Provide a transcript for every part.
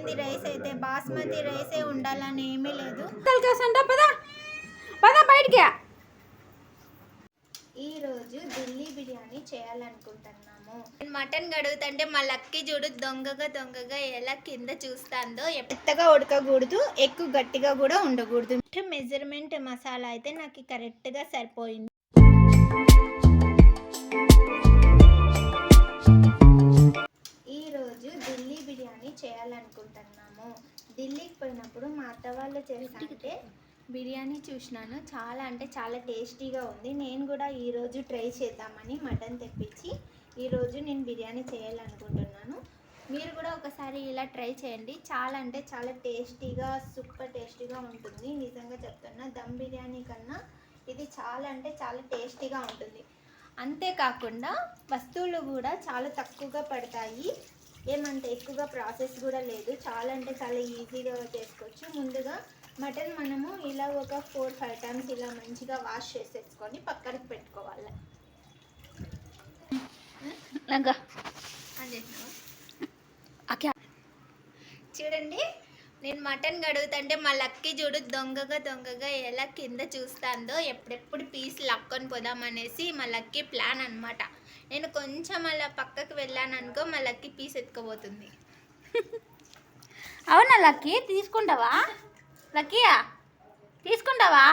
అయిపోయింది రైస్ అయితే. బాస్మతి రైసే ఉండాలని ఏమీ లేదు. బయటికి ఈరోజు ఢిల్లీ బిర్యానీ చేయాలనుకుంటున్నాము. మటన్ గడుగుతుంటే మా లక్కీ చూడు దొంగగా ఎలా కింద చూస్తాందో. ఎత్తగా ఉడకకూడదు, ఎక్కువ గట్టిగా కూడా ఉండకూడదు. మెజర్మెంట్ మసాలా అయితే నాకు కరెక్ట్గా సరిపోయింది. ఈరోజు ఢిల్లీ బిర్యానీ చేయాలనుకుంటున్నాము. ఢిల్లీకి పోయినప్పుడు మా అత్త వాళ్ళు చేస్తుంటే బిర్యానీ చూసినాను. చాలా అంటే చాలా టేస్టీగా ఉంది. నేను కూడా ఈరోజు ట్రై చేద్దామని మటన్ తెప్పించి ఈరోజు నేను బిర్యానీ చేయాలనుకుంటున్నాను. మీరు కూడా ఒకసారి ఇలా ట్రై చేయండి. చాలా అంటే చాలా టేస్టీగా, సూపర్ టేస్టీగా ఉంటుంది. నిజంగా చెప్తున్నా, దమ్ బిర్యానీ కన్నా ఇది చాలా అంటే చాలా టేస్టీగా ఉంటుంది. అంతేకాకుండా వస్తువులు కూడా చాలా తక్కువగా పడతాయి. ఏమంత ఎక్కువగా ప్రాసెస్ కూడా లేదు. చాలా అంటే చాలా ఈజీగా చేసుకోవచ్చు. ముందుగా మటన్ మనము ఇలా ఒక 4-5 టైమ్స్ ఇలా మంచిగా వాష్ చేసేసుకొని పక్కనకి పెట్టుకోవాలి. చూడండి, నేను మటన్ గడుగుతుంటే మా లక్కీ చూడు దొంగగా ఎలా కింద చూస్తాందో. ఎప్పుడెప్పుడు పీస్ లక్కొని పోదామనేసి మా లక్కీ ప్లాన్ అనమాట. నేను కొంచెం అలా పక్కకు వెళ్ళాను అనుకో, మా లక్కీ పీస్ ఎత్తుకోబోతుంది. అవునా లక్కీ, తీసుకుంటావా? లక్కీయా తీసుకుంటావా?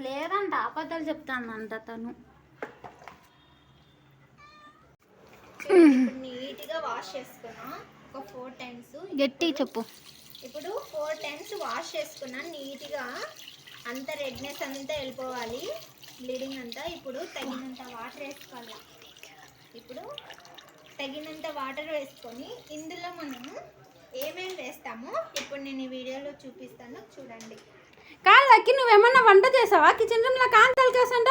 లేదంట, అబద్ధాలు చెప్తానంట తను. నీట్గా వాష్ చేసుకున్నా ఒక 4 టైమ్స్. గట్టి చెప్పు. ఇప్పుడు 4 టైమ్స్ వాష్ చేసుకున్నా నీట్గా. అంత రెడ్నెస్ అంతా వెళ్ళిపోవాలి, బ్లీడింగ్ అంతా. ఇప్పుడు తగినంత వాటర్ వేసుకోవాలి. ఇప్పుడు తగినంత వాటర్ వేసుకొని ఇందులో మనము ఏమేమి వేస్తామో ఇప్పుడు నేను ఈ వీడియోలో చూపిస్తాను, చూడండి. కాదు లక్కీ, నువ్వేమన్నా వంట చేసావా? కిచెన్ రూమ్లో కాంతాలు కేసంట.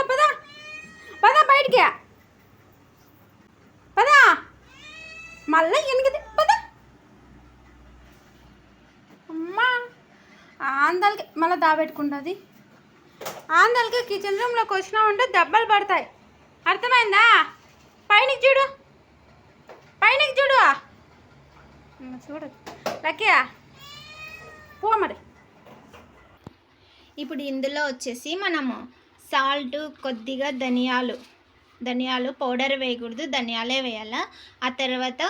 పదా బయటికి పదా, మళ్ళీ ఎనికిది పదా. అమ్మా, ఆందలకి మళ్ళీ దాబెట్టుకుంటుంది. ఆందలకి కిచెన్ రూమ్లోకి వచ్చినామంటే దెబ్బలు పడతాయి, అర్థమైందా? పైనకి చూడు, పైనకి చూడు. చూడు లక్కీయా, పో మరి. ఇప్పుడు ఇందులో వచ్చేసి మనము సాల్ట్, కొద్దిగా ధనియాలు పౌడర్ వేయకూడదు, ధనియాలే వేయాలా. ఆ తర్వాత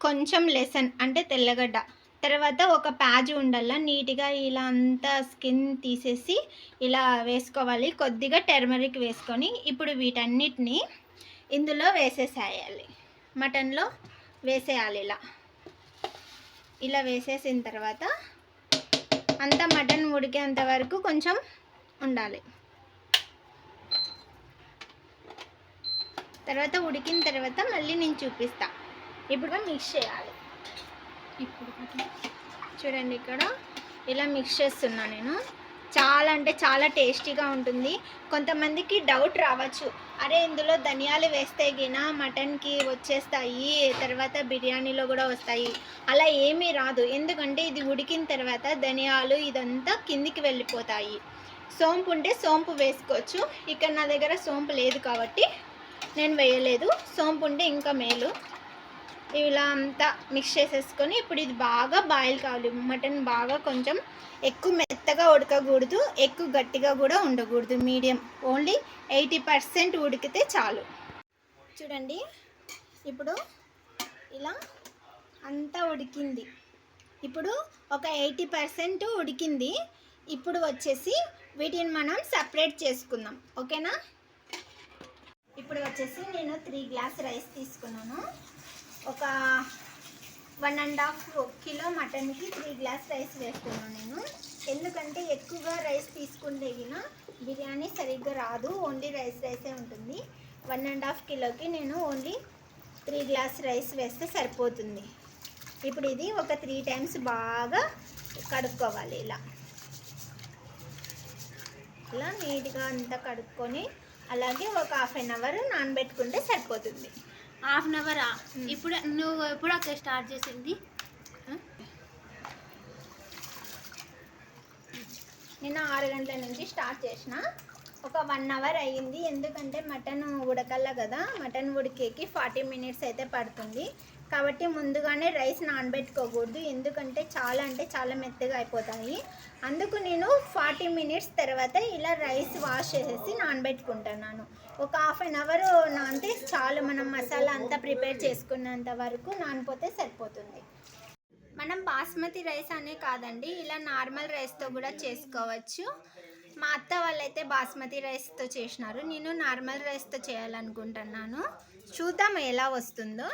కొంచెం లెసన్ అంటే తెల్లగడ్డ. తర్వాత ఒక ప్యాజ్ ఉండాల, నీట్గా ఇలా అంతా స్కిన్ తీసేసి ఇలా వేసుకోవాలి. కొద్దిగా టర్మరిక్ వేసుకొని ఇప్పుడు వీటన్నిటిని ఇందులో వేసేసేయాలి. మటన్లో వేసేయాలి. ఇలా వేసేసిన తర్వాత అంతా మటన్ ఉడికేంత వరకు కొంచెం ఉండాలి. తర్వాత ఉడికిన తర్వాత మళ్ళీ నేను చూపిస్తా. ఇప్పుడు మిక్స్ చేయాలి. ఇప్పుడు చూడండి, ఇక్కడ ఇలా మిక్స్ చేస్తున్నా నేను. చాలా అంటే చాలా టేస్టీగా ఉంటుంది. కొంతమందికి డౌట్ రావచ్చు, అరే ఇందులో ధనియాలు వేస్తే గిన మటన్కి వచ్చేస్తాయి, తర్వాత బిర్యానీలో కూడా వస్తాయి. అలా ఏమీ రాదు, ఎందుకంటే ఇది ఉడికిన తర్వాత ధనియాలు ఇదంతా కిందికి వెళ్ళిపోతాయి. సోంపు ఉంటే సోంపు వేసుకోవచ్చు. ఇక్కడ నా దగ్గర సోంపు లేదు కాబట్టి నేను వేయలేదు. సోంపు ఉంటే ఇంకా మేలు. ఇలా అంతా మిక్స్ చేసేసుకొని ఇప్పుడు ఇది బాగా బాయిల్ కావాలి. మటన్ బాగా కొంచెం ఎక్కువ మెత్తగా ఉడకకూడదు, ఎక్కువ గట్టిగా కూడా ఉండకూడదు, మీడియం. ఓన్లీ 80% ఉడికితే చాలు. చూడండి, ఇప్పుడు ఇలా అంతా ఉడికింది. ఇప్పుడు ఒక 80% ఉడికింది. ఇప్పుడు వచ్చేసి వీటిని మనం సపరేట్ చేసుకుందాం, ఓకేనా? ఇప్పుడు వచ్చేసి నేను 3 గ్లాస్ రైస్ తీసుకున్నాను. ఒక 1.5 కిలో మటన్కి 3 గ్లాస్ రైస్ వేస్తున్నాను నేను. ఎందుకంటే ఎక్కువగా రైస్ తీసుకుంటే గిన బిర్యానీ సరిగ్గా రాదు, ఓన్లీ రైసే ఉంటుంది. 1.5 కిలోకి నేను ఓన్లీ 3 గ్లాస్ రైస్ వేస్తే సరిపోతుంది. ఇప్పుడు ఇది ఒక 3 టైమ్స్ బాగా కడుక్కోవాలి. ఇలా నీట్గా అంతా కడుక్కొని అలాగే ఒక 1/2 అవర్ నానబెట్టుకుంటే సరిపోతుంది. 1/2 అవరా? ఇప్పుడు నువ్వు ఎప్పుడు అక్కడ స్టార్ట్ చేసింది? నిన్న 6 గంటల నుంచి స్టార్ట్ చేసిన. ఒక 1 అవర్ అయ్యింది. ఎందుకంటే మటన్ ఉడకల్ల కదా, మటన్ ఉడికేకి 40 మినిట్స్ అయితే పడుతుంది. కాబట్టి ముందుగానే రైస్ నానబెట్టుకోకూడదు, ఎందుకంటే చాలా అంటే చాలా మెత్తగా అయిపోతాయి. అందుకు నేను 40 మినిట్స్ తర్వాత ఇలా రైస్ వాష్ చేసేసి నానబెట్టుకుంటున్నాను. ఒక హాఫ్ అన్ అవర్ నానితే చాలు, మనం మసాలా అంతా ప్రిపేర్ చేసుకున్నంత వరకు నానిపోతే సరిపోతుంది. మనం బాస్మతి రైస్ అనే కాదండి, ఇలా నార్మల్ రైస్తో కూడా చేసుకోవచ్చు. మా అత్త వాళ్ళైతే బాస్మతి రైస్తో చేసినారు, నేను నార్మల్ రైస్తో చేయాలనుకుంటున్నాను. చూద్దాం ఎలా వస్తుందో.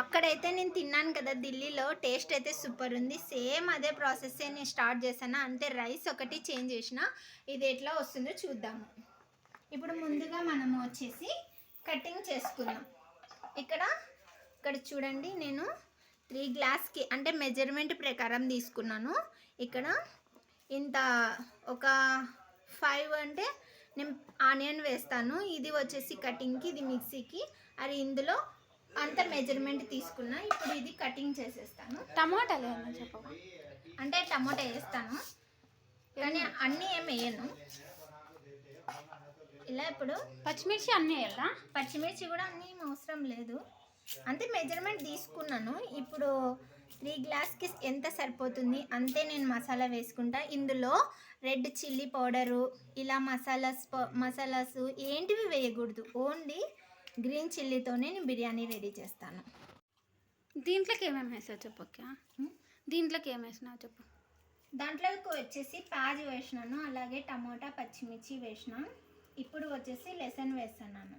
అక్కడైతే నేను తిన్నాను కదా ఢిల్లీలో, టేస్ట్ అయితే సూపర్ ఉంది. సేమ్ అదే ప్రాసెస్ నేను స్టార్ట్ చేశాను, అంతే రైస్ ఒకటి చేంజ్ చేసిన. ఇది ఎట్లా వస్తుందో చూద్దాము. ఇప్పుడు ముందుగా మనము వచ్చేసి కటింగ్ చేసుకుందాం. ఇక్కడ చూడండి, నేను 3 గ్లాస్కి అంటే మెజర్మెంట్ ప్రకారం తీసుకున్నాను. ఇక్కడ ఇంత ఒక 5 అంటే నేను ఆనియన్ వేస్తాను, ఇది వచ్చేసి కటింగ్కి, ఇది మిక్సీకి. అది ఇందులో అంత మెజర్మెంట్ తీసుకున్నా. ఇప్పుడు ఇది కటింగ్ చేసేస్తాను. టమాటాలు ఏమో చెప్పవా? అంటే టమాటా వేస్తాను కానీ అన్నీ ఏం వేయను. ఇలా ఇప్పుడు పచ్చిమిర్చి అన్నీ వేయాలా? పచ్చిమిర్చి కూడా అన్నీ అవసరం లేదు, అంతే మెజర్మెంట్ తీసుకున్నాను. ఇప్పుడు 3 గ్లాస్కి ఎంత సరిపోతుంది అంతే నేను మసాలా వేసుకుంటా. ఇందులో రెడ్ చిల్లీ పౌడరు, ఇలా మసాలాస్ ఏంటివి వేయకూడదు, ఓన్లీ గ్రీన్ చిల్లీతోనే నేను బిర్యానీ రెడీ చేస్తాను. దీంట్లోకి ఏమేమి వేసావు చెప్పు అక్క? దీంట్లోకి ఏం వేసినావు చెప్పు. దాంట్లోకి వచ్చేసి ప్యాజ్ వేసినాను, అలాగే టమాటా పచ్చిమిర్చి వేసిన. ఇప్పుడు వచ్చేసి లెసన్ వేస్తున్నాను.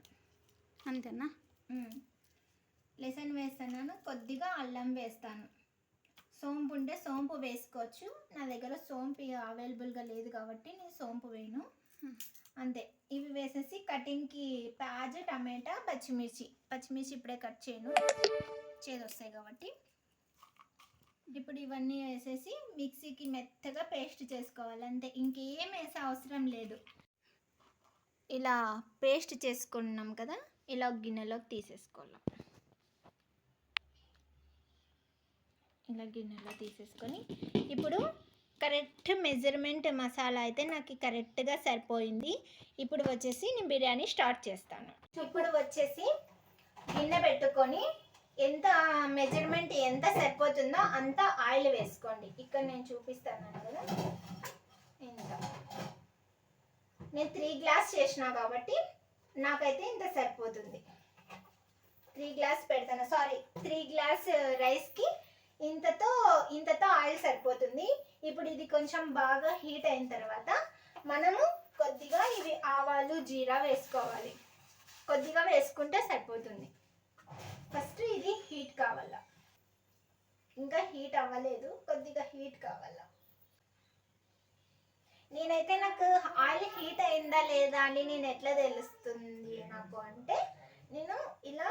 అంతేనా? లెసన్ వేస్తున్నాను, కొద్దిగా అల్లం వేస్తాను. సోంపు ఉంటే సోంపు వేసుకోవచ్చు, నా దగ్గర సోంపు అవైలబుల్గా లేదు కాబట్టి నేను సోంపు వేయను. అంతే, ఇవి వేసేసి కటింగ్కి ప్యాజ్, టమాటా, పచ్చిమిర్చి ఇప్పుడే కట్ చేయను, చేదొస్తాయి కాబట్టి. ఇప్పుడు ఇవన్నీ వేసేసి మిక్సీకి మెత్తగా పేస్ట్ చేసుకోవాలి, అంతే, ఇంకేం వేసే అవసరం లేదు. ఇలా పేస్ట్ చేసుకున్నాం కదా, ఇలా గిన్నెలోకి తీసేసుకోవాలి. ఇలా గిన్నెలో తీసేసుకొని ఇప్పుడు కరెక్ట్ మెజర్మెంట్ మసాలా అయితే నాకు కరెక్ట్గా సరిపోయింది. ఇప్పుడు వచ్చేసి నేను బిర్యానీ స్టార్ట్ చేస్తాను. ఇప్పుడు వచ్చేసి గిన్నె పెట్టుకొని ఎంత మెజర్మెంట్ ఎంత సరిపోతుందో అంత ఆయిల్ వేసుకోండి. ఇక్కడ నేను చూపిస్తాను కదా, ఇంత నేను 3 గ్లాస్ చేసిన కాబట్టి నాకైతే ఇంత సరిపోతుంది. 3 గ్లాస్ పెడతాను, సారీ 3 గ్లాస్ రైస్కి ఇంతతో ఆయిల్ సరిపోతుంది. ఇప్పుడు ఇది కొంచెం బాగా హీట్ అయిన తర్వాత మనము కొద్దిగా ఇవి ఆవాలు, జీరా వేసుకోవాలి. కొద్దిగా వేసుకుంటే సరిపోతుంది. ఫస్ట్ ఇది హీట్ కావాలా, ఇంకా హీట్ అవ్వలేదు, కొద్దిగా హీట్ కావాలా. నేనైతే నాకు ఆయిల్ హీట్ అయిందా లేదా అని నేను ఎట్లా తెలుస్తుంది నాకు అంటే, నేను ఇలా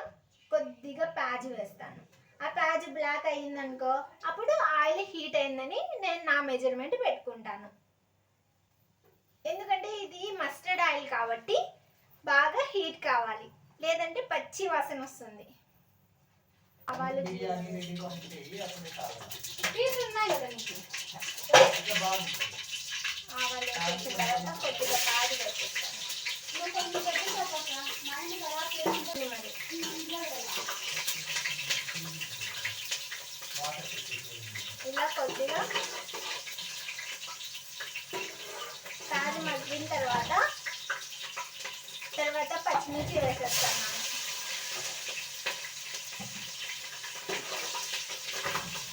కొద్దిగా ప్యాజ్ వేస్తాను. ఆ ప్యాజ్ బ్లాక్ అయ్యిందనుకో, అప్పుడు ఆయిల్ హీట్ అయిందని నేను నా మెజర్మెంట్ పెట్టుకుంటాను. ఎందుకంటే ఇది మస్టర్డ్ ఆయిల్ కాబట్టి బాగా హీట్ కావాలి, లేదంటే పచ్చి వాసన వస్తుంది. ఆవాలు ఉన్నాయి కదా నీకు, ఆవాలు వేసిన తర్వాత కొద్దిగా ప్యాజ్ వేసేస్తాను. ఇలా కొద్దిగా ప్యాజ్ మగ్గిన తర్వాత పచ్చిమిర్చి వేసేస్తాను.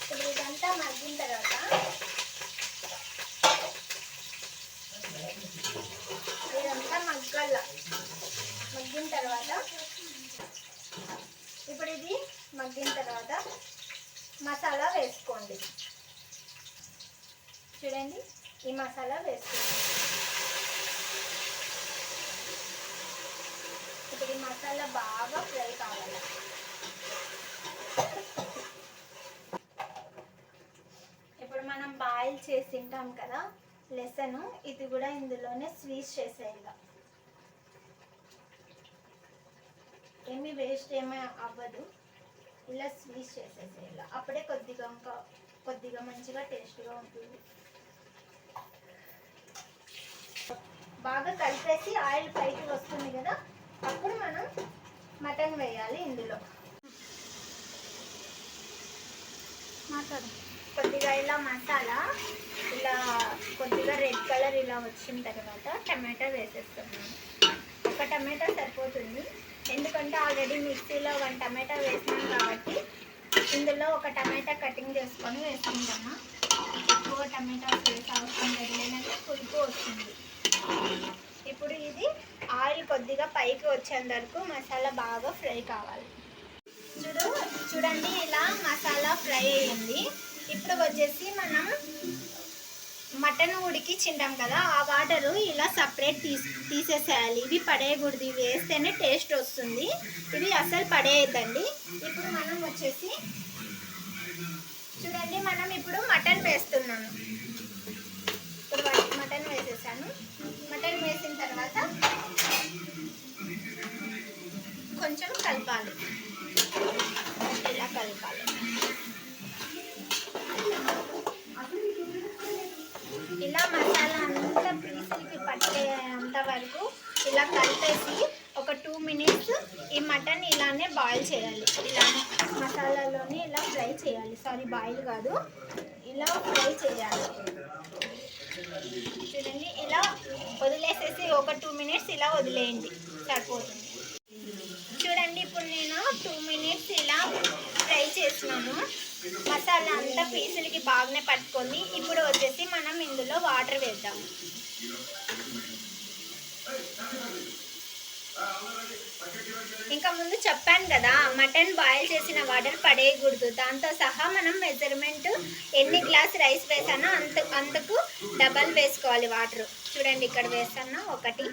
ఇప్పుడు ఇదంతా మగ్గిన తర్వాత ఇదంతా మగ్గిన తర్వాత ఇప్పుడు ఇది మగ్గిన తర్వాత మసాలా వేసుకోండి. చూడండి, ఈ మసాలా వేసుకోండి. ఇప్పుడు ఈ మసాలా బాగా ఫ్రై కావాలి. ఇప్పుడు మనం బాయిల్ చేసి తింటాం కదా లెసన్, ఇది కూడా ఇందులోనే స్వీట్ చేసేయాలి. ఏమి వేస్ట్ ఏమీ అవ్వదు, ఇలా స్వీట్ చేసేసేయాలి. అప్పుడే కొద్దిగా మంచిగా టేస్ట్గా ఉంటుంది. బాగా కలిపేసి ఆయిల్ పైకి వస్తుంది కదా, అప్పుడు మనం మటన్ వేయాలి ఇందులో. మాట్లాడు. కొద్దిగా ఇలా మసాలా ఇలా కొద్దిగా రెడ్ కలర్ ఇలా వచ్చిన తర్వాత టమాటా వేసేస్తున్నాను. ఒక టమాటా సరిపోతుంది, ఎందుకంటే ఆల్రెడీ మిక్సీలో 1 టమాటా వేసినాం కాబట్టి ఇందులో ఒక టమాటా కటింగ్ చేసుకొని వేసుకుంటాము. ఎక్కువ టమాటాస్ వేసి అవసరం లేదు, లేదంటే పులుపు వస్తుంది. ఇప్పుడు ఇది ఆయిల్ కొద్దిగా పైకి వచ్చేంత వరకు మసాలా బాగా ఫ్రై కావాలి. చూడండి ఇలా మసాలా ఫ్రై అయ్యింది. ఇప్పుడు వచ్చేసి మనం మటన్ ఉడికించింటాం కదా, ఆ వాటరు ఇలా సపరేట్ తీసేసేయాలి. ఇవి పడేయకూడదు, ఇవి వేస్తేనే టేస్ట్ వస్తుంది, ఇవి అస్సలు పడేయద్దండి. ఇప్పుడు మనం వచ్చేసి చూడండి, మనం ఇప్పుడు మటన్ వేస్తున్నాను. ఇప్పుడు మటన్ వేసేసాను. మటన్ వేసిన తర్వాత కొంచెం కలపాలి, ఇలా కలపాలి. ఇలా మసాలా అంతా పీసులకి పట్టేంత వరకు ఇలా కలిపేసి ఒక 2 మినిట్స్ ఈ మటన్ ఇలానే బాయిల్ చేయాలి. ఇలానే మసాలాలోనే ఇలా ఫ్రై చేయాలి. సారీ, బాయిల్ కాదు, ఇలా ఫ్రై చేయాలి. చూడండి, ఇలా వదిలేసేసి ఒక 2 మినిట్స్ ఇలా వదిలేయండి, సరిపోతుంది. చూడండి, ఇప్పుడు నేను 2 మినిట్స్ ఇలా ఫ్రై చేసినాను. మసాలా అంతా పీసులకి బాగానే పట్టుకొని ఇప్పుడు వచ్చేసి మనం ఇందులో వాటర్ వేద్దాము. ఇంకా ముందు చెప్పాను కదా, మటన్ బాయిల్ చేసిన వాటర్ పడేయకూడదు. దాంతో సహా మనం మెజర్మెంట్ ఎన్ని గ్లాస్ రైస్ వేసానో అంతకు డబల్ వేసుకోవాలి వాటర్. చూడండి, ఇక్కడ వేస్తాను 1.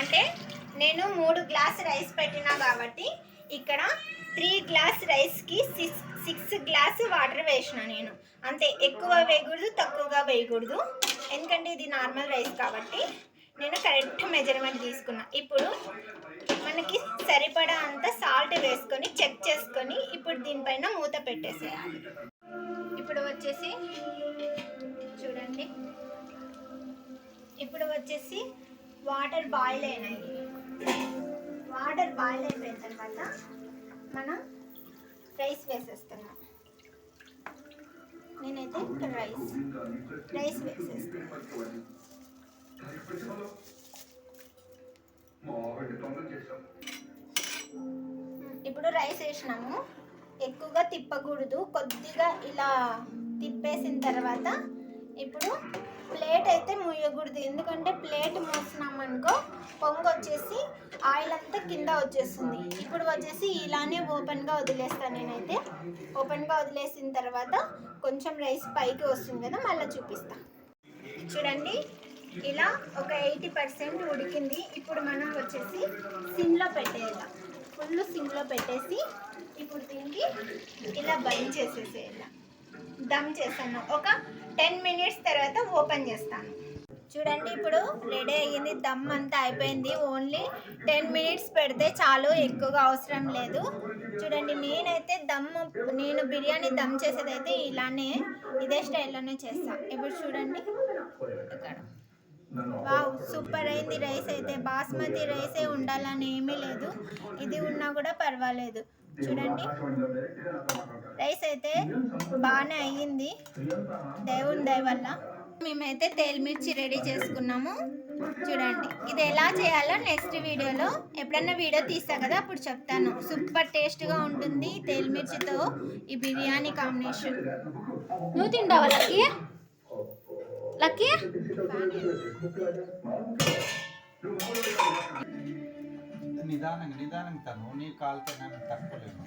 అంటే నేను 3 గ్లాస్ రైస్ పెట్టినా కాబట్టి ఇక్కడ 3 గ్లాస్ రైస్కి 6 గ్లాస్ వాటర్ వేసిన నేను. అంతే, ఎక్కువ వేయకూడదు, తక్కువగా వేయకూడదు, ఎందుకంటే ఇది నార్మల్ రైస్ కాబట్టి నేను కరెక్ట్ మెజర్మెంట్ తీసుకున్నా. ఇప్పుడు మనకి సరిపడా అంత సాల్ట్ వేసుకొని చెక్ చేసుకొని ఇప్పుడు దీనిపైన మూత పెట్టేసేయాలి. ఇప్పుడు వచ్చేసి చూడండి, ఇప్పుడు వచ్చేసి వాటర్ బాయిల్ అయినాయి. వాటర్ బాయిల్ అయిపోయిన తర్వాత మనం రైస్ వేసేస్తున్నాం. నేనైతే ఇక్కడ రైస్ వేసేస్తున్నాను. ఇప్పుడు రైస్ వేసినాము. ఎక్కువగా తిప్పకూడదు, కొద్దిగా ఇలా తిప్పేసిన తర్వాత ఇప్పుడు ప్లేట్ అయితే మూయకూడదు, ఎందుకంటే ప్లేట్ మూసినామనుకో పొంగు వచ్చేసి ఆయిల్ అంతా కింద వచ్చేస్తుంది. ఇప్పుడు వచ్చేసి ఇలానే ఓపెన్గా వదిలేస్తాను. నేనైతే ఓపెన్గా వదిలేసిన తర్వాత కొంచెం రైస్ పైకి వస్తుంది కదా, మళ్ళీ చూపిస్తాను. చూడండి, ఇలా ఒక 80% ఉడికింది. ఇప్పుడు మనం వచ్చేసి సిమ్లో పెట్టేయాలి, ఫుల్ సిమ్లో పెట్టేసి ఇప్పుడు దీనికి ఇలా బైండ్ చేసేసేయాలి. దమ్ చేస్తాను. ఒక 10 మినిట్స్ తర్వాత ఓపెన్ చేస్తాను. చూడండి, ఇప్పుడు రెడీ అయ్యింది. దమ్ అంతా అయిపోయింది. ఓన్లీ 10 మినిట్స్ పెడితే చాలు, ఎక్కువగా అవసరం లేదు. చూడండి, నేను బిర్యానీ దమ్ చేసేదైతే ఇలానే, ఇదే స్టైల్లోనే చేస్తాను. ఇప్పుడు చూడండి, ఇక్కడ వావ్, సూపర్ అయింది. రైస్ అయితే బాస్మతి రైసే ఉండాలని ఏమీ లేదు, ఇది ఉన్నా కూడా పర్వాలేదు. చూడండి, రైస్ అయితే బాగానే అయ్యింది దేవుని దయ వల్ల. మేమైతే తేల్మిర్చి రెడీ చేసుకున్నాము. చూడండి, ఇది ఎలా చేయాలో నెక్స్ట్ వీడియోలో ఎప్పుడన్నా వీడియో తీస్తా కదా, అప్పుడు చెప్తాను. సూపర్ టేస్ట్గా ఉంటుంది తేల్మిర్చితో ఈ బిర్యానీ కాంబినేషన్. నువ్వు తింటావా లక్కీ? లక్కీ నిదానంగా తను నీ కాలుతో నేను తట్టుకోలేను.